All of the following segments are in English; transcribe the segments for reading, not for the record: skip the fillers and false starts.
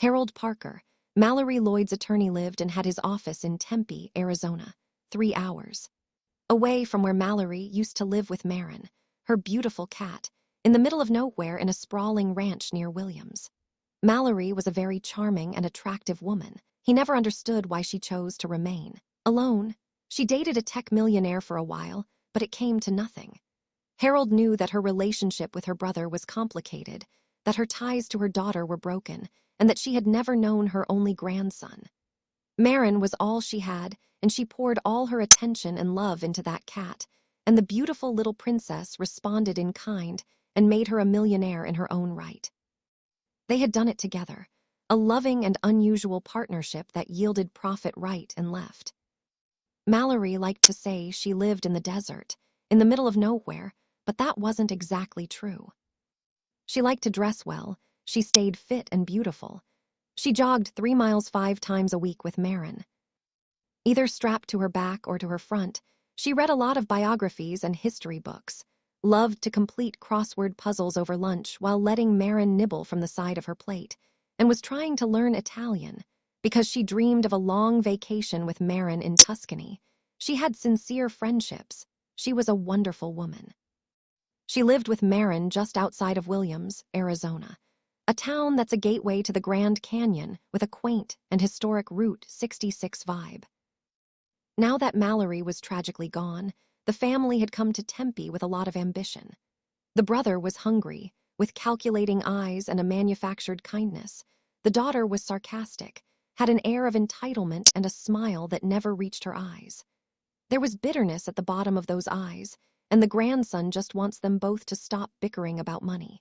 Harold Parker, Mallory Lloyd's attorney, lived and had his office in Tempe, Arizona, 3 hours away from where Mallory used to live with Maren, her beautiful cat, in the middle of nowhere in a sprawling ranch near Williams. Mallory was a very charming and attractive woman. He never understood why she chose to remain alone. She dated a tech millionaire for a while, but it came to nothing. Harold knew that her relationship with her brother was complicated, that her ties to her daughter were broken, and that she had never known her only grandson. Maren was all she had, and she poured all her attention and love into that cat, and the beautiful little princess responded in kind and made her a millionaire in her own right. They had done it together, a loving and unusual partnership that yielded profit right and left. Mallory liked to say she lived in the desert, in the middle of nowhere, but that wasn't exactly true. She liked to dress well, she stayed fit and beautiful. She jogged 3 miles 5 times a week with Maren. Either strapped to her back or to her front, she read a lot of biographies and history books, loved to complete crossword puzzles over lunch while letting Maren nibble from the side of her plate, and was trying to learn Italian because she dreamed of a long vacation with Maren in Tuscany. She had sincere friendships. She was a wonderful woman. She lived with Maren just outside of Williams, Arizona, a town that's a gateway to the Grand Canyon with a quaint and historic Route 66 vibe. Now that Mallory was tragically gone, the family had come to Tempe with a lot of ambition. The brother was hungry, with calculating eyes and a manufactured kindness. The daughter was sarcastic, had an air of entitlement and a smile that never reached her eyes. There was bitterness at the bottom of those eyes, and the grandson just wants them both to stop bickering about money.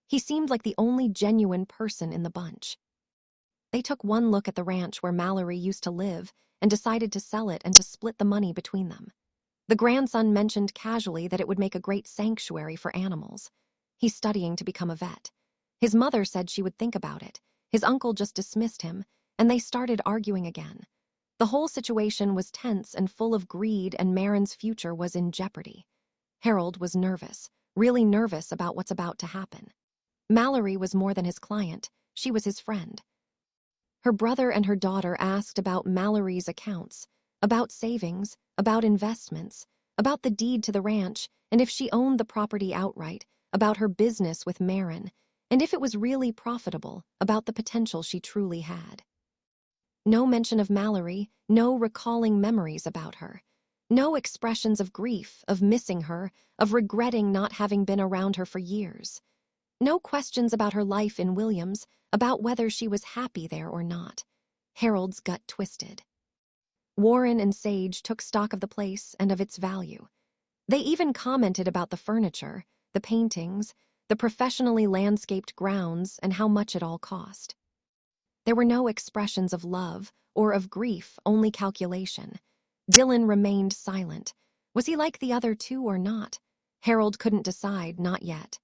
He seemed like the only genuine person in the bunch. They took one look at the ranch where Mallory used to live and decided to sell it and to split the money between them. The grandson mentioned casually that it would make a great sanctuary for animals. He's studying to become a vet. His mother said she would think about it. His uncle just dismissed him, and they started arguing again. The whole situation was tense and full of greed, and Maren's future was in jeopardy. Harold was nervous, really nervous about what's about to happen. Mallory was more than his client, she was his friend. Her brother and her daughter asked about Mallory's accounts, about savings, about investments, about the deed to the ranch, and if she owned the property outright, about her business with Maren, and if it was really profitable, about the potential she truly had. No mention of Mallory, no recalling memories about her. No expressions of grief, of missing her, of regretting not having been around her for years. No questions about her life in Williams, about whether she was happy there or not. Harold's gut twisted. Warren and Sage took stock of the place and of its value. They even commented about the furniture, the paintings, the professionally landscaped grounds, and how much it all cost. There were no expressions of love or of grief, only calculation. Dylan remained silent. Was he like the other two or not? Harold couldn't decide, not yet.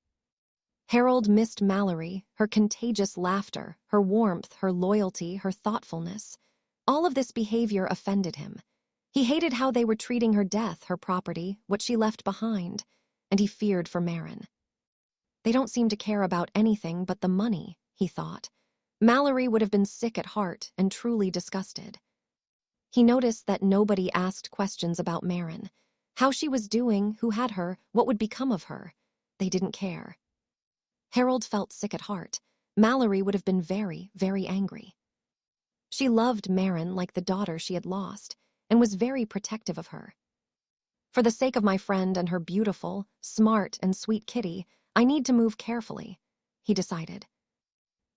Harold missed Mallory, her contagious laughter, her warmth, her loyalty, her thoughtfulness. All of this behavior offended him. He hated how they were treating her death, her property, what she left behind, and he feared for Maren. They don't seem to care about anything but the money, he thought. Mallory would have been sick at heart and truly disgusted. He noticed that nobody asked questions about Maren, how she was doing, who had her, what would become of her. They didn't care. Harold felt sick at heart. Mallory would have been very, very angry. She loved Maren like the daughter she had lost, and was very protective of her. For the sake of my friend and her beautiful, smart, and sweet kitty, I need to move carefully, he decided.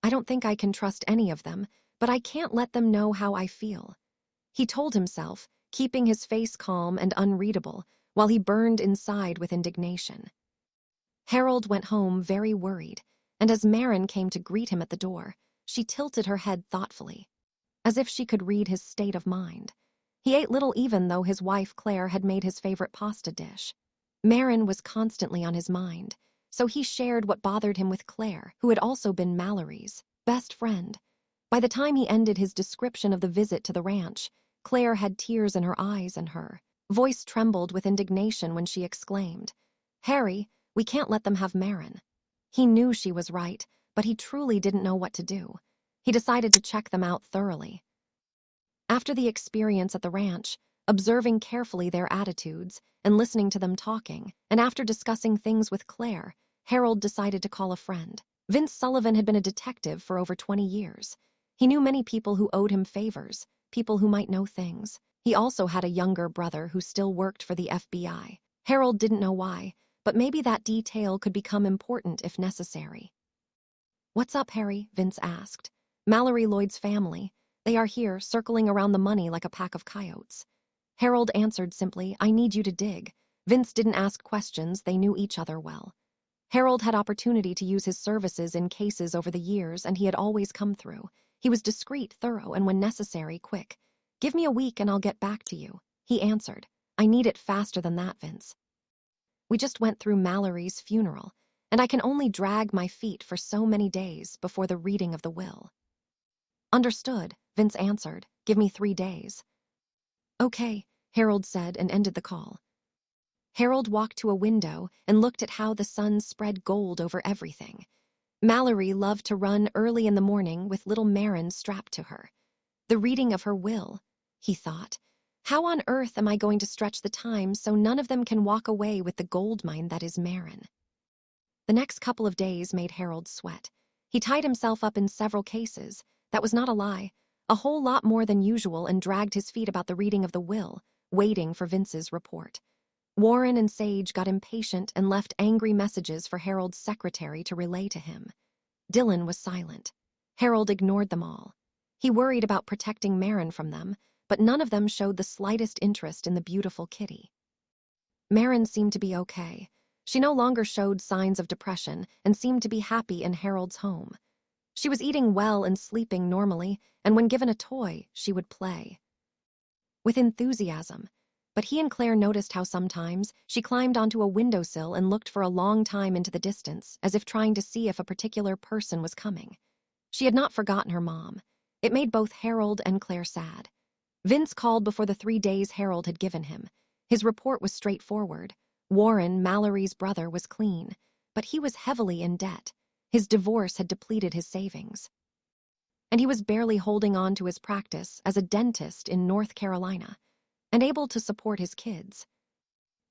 I don't think I can trust any of them, but I can't let them know how I feel. He told himself, keeping his face calm and unreadable, while he burned inside with indignation. Harold went home very worried, and as Maren came to greet him at the door, she tilted her head thoughtfully, as if she could read his state of mind. He ate little even though his wife Claire had made his favorite pasta dish. Maren was constantly on his mind, so he shared what bothered him with Claire, who had also been Mallory's best friend. By the time he ended his description of the visit to the ranch, Claire had tears in her eyes and her voice trembled with indignation when she exclaimed, "Harry, we can't let them have Maren." He knew she was right, but he truly didn't know what to do. He decided to check them out thoroughly. After the experience at the ranch, observing carefully their attitudes and listening to them talking, and after discussing things with Claire, Harold decided to call a friend. Vince Sullivan had been a detective for over 20 years. He knew many people who owed him favors, people who might know things. He also had a younger brother who still worked for the FBI. Harold didn't know why, but maybe that detail could become important if necessary. "What's up, Harry?" Vince asked. "Mallory Lloyd's family. They are here, circling around the money like a pack of coyotes." Harold answered simply, "I need you to dig." Vince didn't ask questions, they knew each other well. Harold had opportunity to use his services in cases over the years, and he had always come through. He was discreet, thorough, and when necessary, quick. "Give me a week and I'll get back to you," he answered. "I need it faster than that, Vince. We just went through Mallory's funeral, and I can only drag my feet for so many days before the reading of the will." "Understood," Vince answered. "Give me 3 days." "Okay," Harold said and ended the call. Harold walked to a window and looked at how the sun spread gold over everything. Mallory loved to run early in the morning with little Maren strapped to her. The reading of her will, he thought. How on earth am I going to stretch the time so none of them can walk away with the gold mine that is Maren? The next couple of days made Harold sweat. He tied himself up in several cases. That was not a lie. A whole lot more than usual, and dragged his feet about the reading of the will, waiting for Vince's report. Warren and Sage got impatient and left angry messages for Harold's secretary to relay to him. Dylan was silent. Harold ignored them all. He worried about protecting Maren from them, but none of them showed the slightest interest in the beautiful kitty. Maren seemed to be okay. She no longer showed signs of depression and seemed to be happy in Harold's home. She was eating well and sleeping normally, and when given a toy, she would play with enthusiasm. But he and Claire noticed how sometimes she climbed onto a windowsill and looked for a long time into the distance, as if trying to see if a particular person was coming. She had not forgotten her mom. It made both Harold and Claire sad. Vince called before the 3 days Harold had given him. His report was straightforward. Warren, Mallory's brother, was clean, but he was heavily in debt. His divorce had depleted his savings, and he was barely holding on to his practice as a dentist in North Carolina, and able to support his kids.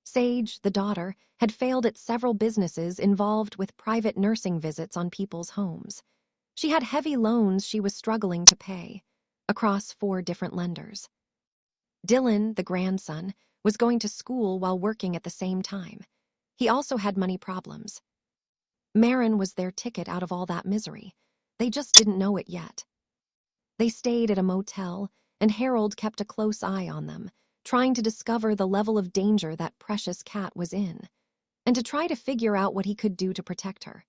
Sage, the daughter, had failed at several businesses involved with private nursing visits on people's homes. She had heavy loans she was struggling to pay, across 4 different lenders. Dylan, the grandson, was going to school while working at the same time. He also had money problems. Maren was their ticket out of all that misery. They just didn't know it yet. They stayed at a motel, and Harold kept a close eye on them, trying to discover the level of danger that precious cat was in, and to try to figure out what he could do to protect her.